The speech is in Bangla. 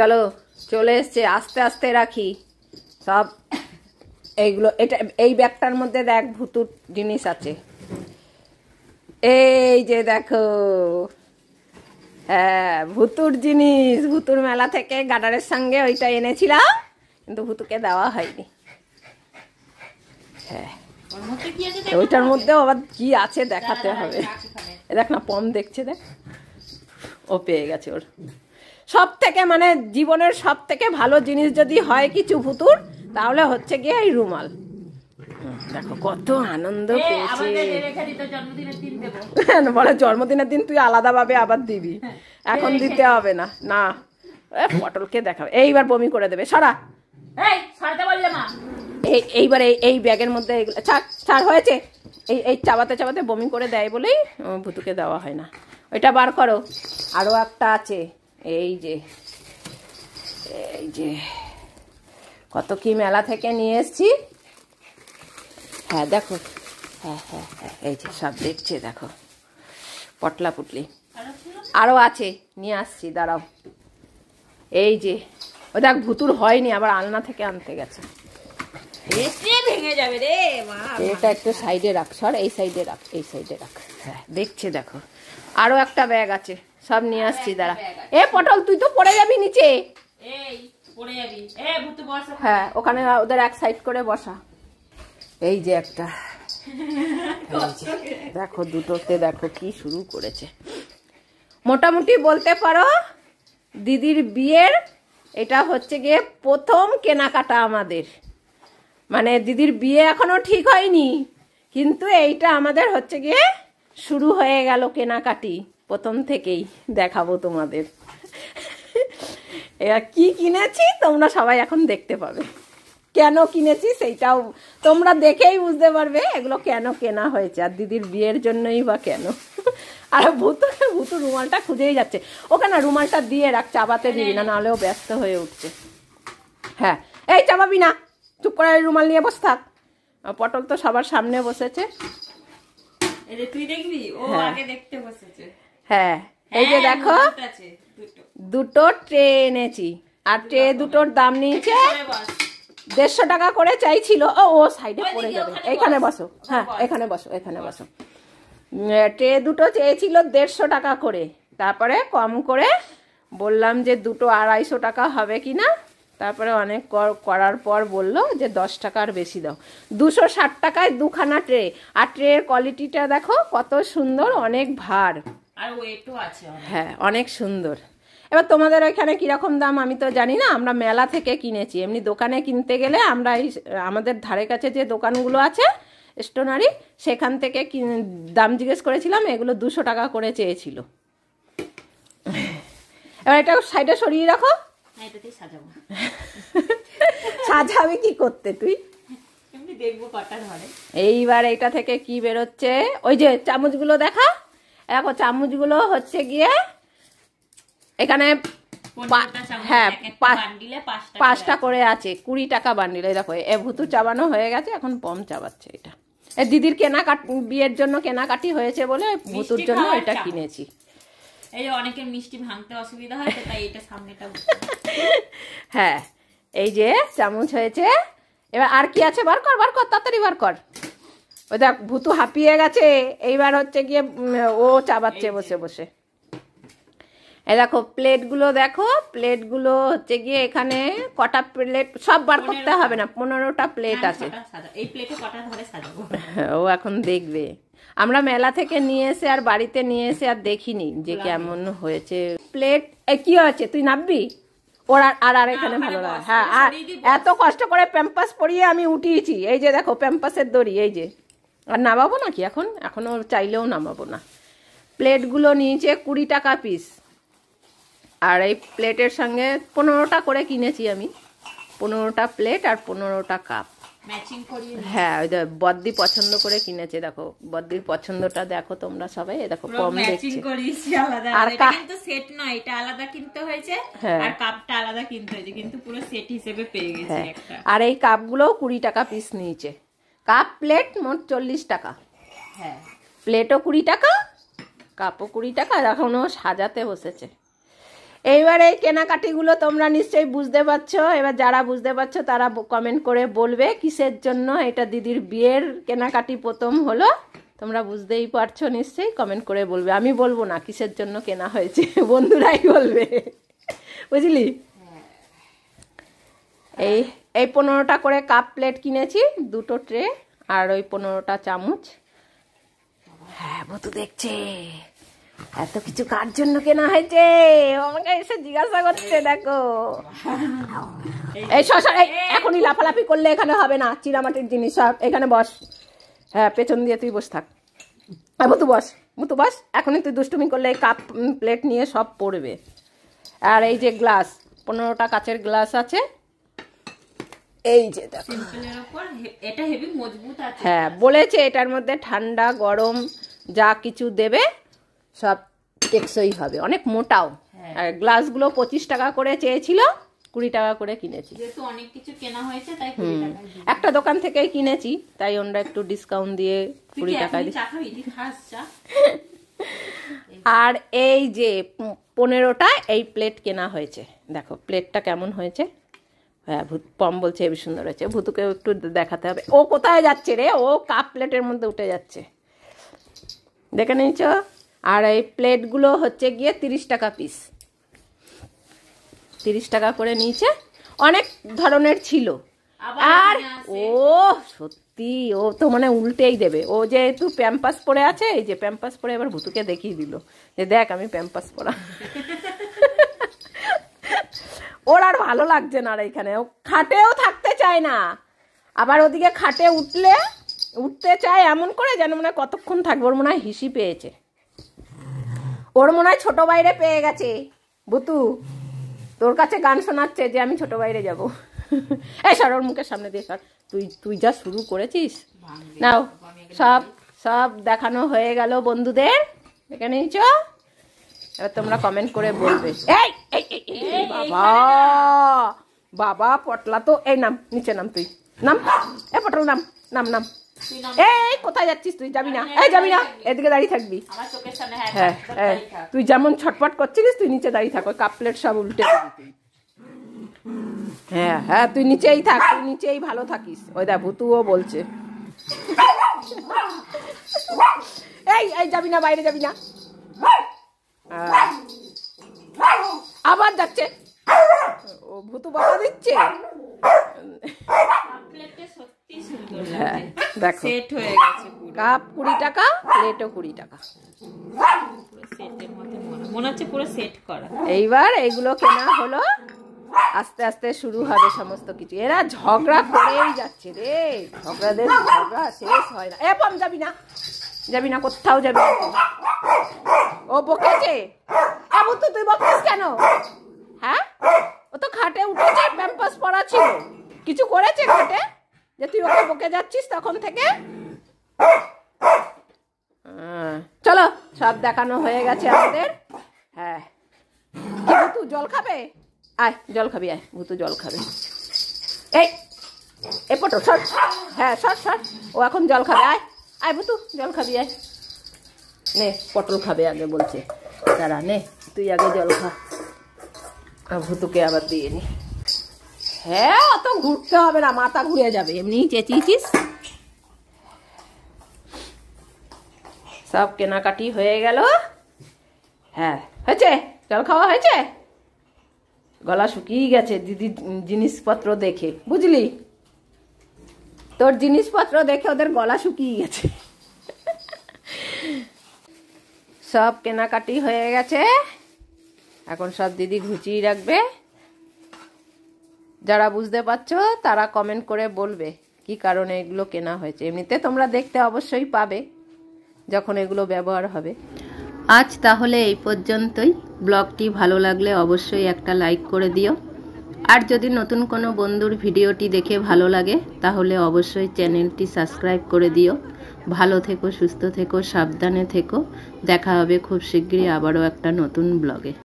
চলো চলে এসছে, আস্তে আস্তে রাখি সব এইগুলো। এটা এই ব্যাগটার মধ্যে দেখ ভুতুর জিনিস আছে, এই যে দেখো। হ্যাঁ ভুতুর জিনিস, ভুতুর মেলা থেকে গাডারের সঙ্গে ওইটা এনেছিলাম, কিন্তু ভুতুকে দেওয়া হয়নি। হ্যাঁ ওইটার মধ্যেও আবার কি আছে দেখাতে হবে। দেখ না পম দেখছে, দেখ ও পেয়ে গেছে। ওর সব থেকে মানে জীবনের সব থেকে ভালো জিনিস যদি হয় কিছু ভুতুর, তাহলে হচ্ছে গিয়ে এই রুমাল। দেখো কত আনন্দ পেয়েছে। বলে জন্মদিনের দিন তুই আলাদা ভাবে আবার দিবি, এখন দিতে হবে না। না পটলকে দেখাবে, এইবার বমি করে দেবে। সরা এইবার এই ব্যাগের মধ্যে ছাড় হয়েছে। এই চাবাতে চাবাতে বমি করে দেয় বলেই ভুতুকে দেওয়া হয় না। ওইটা বার করো। আরো একটা আছে, এই যে কত কি মেলা থেকে নিয়ে এসছি। হ্যাঁ দেখো, হ্যাঁ হ্যাঁ হ্যাঁ এই যে সব দেখছে দেখো, পটলা পুটলি আরো আছে, নিয়ে আসছি দাঁড়াও। এই যে ও দেখ ভুতুর হয়নি, আবার আলনা থেকে আনতে গেছে। ভেঙে যাবে রে মা। এটা একটু সাইডে রাখ, সর এই সাইডে রাখ, এই সাইডে রাখ। হ্যাঁ দেখছে দেখো। আরো একটা ব্যাগ আছে, সব নিয়ে আসছি দাঁড়া। এ পটল তুই তো পড়ে যাবি নিচে। হ্যাঁ ওখানে ওদের এক সাইড করে বসা। এই যে একটা দেখো, দুটোতে দেখো কি শুরু করেছে। মোটামুটি বলতে পারো দিদির বিয়ের এটা হচ্ছে গিয়ে প্রথম কেনাকাটা আমাদের। মানে দিদির বিয়ে এখনো ঠিক হয়নি, কিন্তু এইটা আমাদের হচ্ছে গিয়ে শুরু হয়ে গেল কেনাকাটি প্রথম থেকেই। দেখাবো তোমাদের এবার কি কিনেছি, তোমরা সবাই এখন দেখতে পাবে। কেন কিনেছি সেইটাও তোমরা দেখেই বুঝতে পারবে এগুলো কেন কেনা হয়েছে, আর দিদির বিয়ের জন্যই বা কেন। আর ভুতু রুমালটা খুঁজেই যাচ্ছে। ওখানে রুমালটা দিয়ে রাখ, চাবাতে দিবি না, নাহলেও ব্যস্ত হয়ে উঠছে। হ্যাঁ এই চাবাবি না, চুপ করে রুমাল নিয়ে বসে থাক। পটল তো সবার সামনে বসেছে, তুই দেখবি ও আগে দেখতে বসেছে। হ্যাঁ এই যে দেখো দুটো ট্রে এনেছি, আর ট্রে দুটোর দাম নিয়েছে 150 টাকা করে চাইছিল। ও সাইডে পড়ে যাবে, এখানে বসো। হ্যাঁ এখানে বসো, এখানে বসো। ট্রে দুটো চেয়েছিল 150 টাকা করে, তারপরে কম করে বললাম যে দুটো 250 টাকা হবে কিনা। তারপরে অনেক করার পর বললো যে 10 টাকার বেশি দাও। 260 টাকায় দুখানা ট্রে, আর ট্রের কোয়ালিটিটা দেখো কত সুন্দর, অনেক ভার, আর ওয়েটও আছে। হ্যাঁ অনেক সুন্দর। এবার তোমাদের ওইখানে কিরকম দাম আমি তো জানি না, আমরা মেলা থেকে কিনেছি। এমনি দোকানে কিনতে গেলে আমরা আমাদের ধারে কাছে যে দোকানগুলো আছে স্টেশনারি, সেখান থেকে দাম জিজ্ঞেস করেছিলাম, এগুলো 200 টাকা করে চেয়েছিল। এবার এটা সাইডে সরিয়ে রাখো। সাজাবো। সাজাবে কি করতে তুই? দেখবো কটা ধরে। এইবার এটা থেকে কি বেরোচ্ছে, ওই যে চামচগুলো দেখা, দেখো চামচগুলো হচ্ছে গিয়ে এখানে হ্যাঁ 5টা করে আছে, 20 টাকা বান্ডিল। দেখো এ ভুতু চাবানো হয়ে গেছে, এখন পম চাবাচ্ছে। এটা দিদির বিয়ের জন্য কেনাকাটি হয়েছে বলে ভুতুর জন্য এটা কিনেছি। এই যে অনেকের মিষ্টি ভাঙতে অসুবিধা হয়, তাই এটা সামনেটা। হ্যাঁ এই যে চামচ হয়েছে। এবার আর কি আছে, বার কর বার কর, তাড়াতাড়ি বার কর। ওই দেখ ভুতু হাঁপিয়ে গেছে, এইবার হচ্ছে গিয়ে ও চাবাচ্ছে বসে বসে। এই দেখো প্লেটগুলো, দেখো প্লেটগুলো হচ্ছে গিয়ে এখানে কটা প্লেট সব বার করতে হবে না, 15টা প্লেট আছে। এই প্লেটে কটা ধরে সাজাবো ও এখন দেখবে। আমরা মেলা থেকে নিয়ে এসে আর বাড়িতে নিয়ে এসে আর দেখিনি যে কেমন হয়েছে। প্লেট কি হয়েছে তুই নাববি? ওর আর এখানে ভালো লাগে। হ্যাঁ আর এত কষ্ট করে প্যাম্পাস পরিয়ে আমি উঠিয়েছি, এই যে দেখো প্যাম্পাসের দড়ি, এই যে। আর নামাবো নাকি এখনো চাইলেও নামাবো না। প্লেটগুলো নিয়েছে 20 টাকা পিস, আর এই প্লেটের সঙ্গে 15টা করে কিনেছি আমি। 15টা প্লেট আর 15টা কাপ ম্যাচিং করিয়ে। হ্যাঁ ওই বদ্দি পছন্দ করে কিনেছে। দেখো বদ্দির পছন্দটা দেখো তোমরা সবাই, দেখো কম দেখছে। আর কিন্তু সেট নয়, এটা আলাদা কিনতে হয়েছে, আর কাপটা আলাদা কিনতে হয়েছে, কিন্তু পুরো সেট হিসেবে পেয়ে গেছি একটা। আর এই কাপগুলো 20 টাকা পিস নিয়েছে। কাপ প্লেট মোট 40 টাকা। হ্যাঁ প্লেটও 20 টাকা, কাপও 20 টাকা। এখনো সাজাতে বসেছে। এইবারে কেনাকাটিগুলো তোমরা নিশ্চয়ই বুঝতে পারছো। এবার যারা বুঝতে পারছো তারা কমেন্ট করে বলবে কিসের জন্য এটা দিদির বিয়ের কেনাকাটি প্রথম হলো। তোমরা বুঝতেই পারছো নিশ্চয়ই, কমেন্ট করে বলবে। আমি বলবো না কিসের জন্য কেনা হয়েছে, বন্ধুরাই বলবে, বুঝলি। এই 15টা করে কাপ প্লেট কিনেছি, 2টো ট্রে আর ওই 15টা চামচ। হ্যাঁ ভূতু দেখছে এত কিছু কার জন্য কেনা হয়েছে, আমাকে এসে জিজ্ঞাসা করছে। দেখো এই সর এখনই লাফালাফি করলে এখানে হবে না, চিনামাটির জিনিস সব। এখানে বস, হ্যাঁ পেছন দিয়ে তুই বস থাক। ভূতু বস, ভূতু বস, এখনই তুই দুষ্টুমি করলে এই কাপ প্লেট নিয়ে সব পড়বে। আর এই যে গ্লাস, 15টা কাচের গ্লাস আছে। এই যে দেখো, এটা হেভি মজবুত আছে। হ্যাঁ বলেছে এটার মধ্যে ঠান্ডা গরম যা কিছু দেবে সব টেকসই হবে, অনেক মোটাও। আর গ্লাসগুলো 25 টাকা করে চেয়েছিল, 20 টাকা করে কিনেছি। যেহেতু অনেক কিছু কেনা হয়েছে তাই 20 টাকা। একটা দোকান থেকেই কিনেছি তাই ওরা একটু ডিসকাউন্ট দিয়ে 20 টাকায় দিই। আর এই যে 15টা এই প্লেট কেনা হয়েছে। দেখো প্লেটটা কেমন হয়েছে। হ্যাঁ পম বলছে হেবি সুন্দর হয়েছে। ভূতুকে একটু দেখাতে হবে। ও কোথায় যাচ্ছে রে, ও কাপ প্লেটের মধ্যে উঠে যাচ্ছে, দেখে নিয়েছ। আর এই প্লেটগুলো হচ্ছে গিয়ে 30 টাকা পিস, 30 টাকা করে নিয়েছে। অনেক ধরনের ছিল। আর ও সত্যি ও তো মানে উল্টেই দেবে। ও যেহেতু প্যাম্পাস পরে আছে, এই যে প্যাম্পাস পরে এবার ভূতুকে দেখিয়ে দিল যে দেখ আমি প্যাম্পাস পরা। ওর আর ভালো লাগছে না, আর এখানে ও খাটেও থাকতে চায় না। আবার ওদিকে খাটে উঠতে চায় এমন করে যেন মনে হয় কতক্ষণ থাকবে। ওর মনে হয় হিসি পেয়েছে, ওর মনে হয় ছোট বাইরে পেয়ে গেছে। ভূতু তোর কাছে গান শোনাচ্ছে যে আমি ছোট বাইরে যাব। এই সর, ওর মুখের সামনে দিয়ে সর। তুই যা শুরু করেছিস। নাও সব দেখানো হয়ে গেল বন্ধুদের, এখানে চ। এবার তোমরা কমেন্ট করে বলবে। এই বাবা বাবা পটলা তো, এই নাম নিচে নাম, তুই নাম, এ পটল নাম নাম নাম। এই কোথায় যাচ্ছিস তুই, যাবি না, এই যাবি না, এদিকে দাঁড়িয়ে থাকবি। হ্যাঁ হ্যাঁ তুই যেমন ছটপট করছিলিস তুই নিচে দাঁড়িয়ে থাক, ওই কাপ প্লেট সব উল্টে দিবি তুই। হ্যাঁ হ্যাঁ তুই নিচেই থাক, তুই নিচেই ভালো থাকিস। ওই দেখ ভূতুও বলছে এই যাবি না, বাইরে যাবি না। আবার যাচ্ছে, ও ভূতু বাবা দিচ্ছে। হ্যাঁ দেখো কাপ 20 টাকা, প্লেটও 20 টাকা। মনে হচ্ছে পুরো সেট করা। এইবার এইগুলো কেনা হলো, আস্তে আস্তে শুরু হবে সমস্ত কিছু। এরা ঝগড়া করেই যাচ্ছে রে, ঝগড়া শেষ হয় না। এ পম যাবি না, যাবি না, কোথাও যাবি না। ও বকেছে। ভূতু তুই বকিস কেন? হ্যাঁ ও তো খাটে উঠেছে, প্যাম্পাস পরা ছিল, কিছু করেছে খাটে যে তুই ওকে বকে যাচ্ছিস তখন থেকে? চলো সব দেখানো হয়ে গেছে আমাদের। হ্যাঁ কি ভূতু জল খাবে? আয় জল খাবি, আয় ভূতু জল খাবে। এই পটল সর, হ্যাঁ সর, ও এখন জল খাবে। আয় ভূতু জল খাবি, আয় নে, পটল খাবে আগে বলছে। দাঁড়া নে তুই আগে জল খা, ভূতুকে আবার দিয়ে নি। হ্যাঁ অত ঘুরতে হবে না, মাথা ঘুরে যাবে, এমনি চেঁচিয়েছিস। সব কেনাকাটি হয়ে গেল। হ্যাঁ হয়েছে, জল খাওয়া হয়েছে। গলা শুকিয়ে গেছে দিদির জিনিসপত্র দেখে, বুঝলি, তোর জিনিসপত্র দেখে ওদের গলা শুকিয়ে গেছে। সব কেনাকাটি হয়ে গেছে, এখন সব দিদি ঘুচিয়ে রাখবে। যারা বুঝতে পারছো তারা কমেন্ট করে বলবে কি কারণে এগুলো কেনা হয়েছে। এমনিতে তোমরা দেখতে অবশ্যই পাবে যখন এগুলো ব্যবহার হবে। আজ তাহলে এই পর্যন্তই। ব্লগটি ভালো লাগলে অবশ্যই একটা লাইক করে দিও। আর যদি নতুন কোনো বন্ধুর ভিডিওটি দেখে ভালো লাগে তাহলে অবশ্যই চ্যানেলটি সাবস্ক্রাইব করে দিও। ভালো থেকো, সুস্থ থেকো, সাবধানে থেকো। দেখা হবে খুব শিগগিরই আবারও একটা নতুন ব্লগে।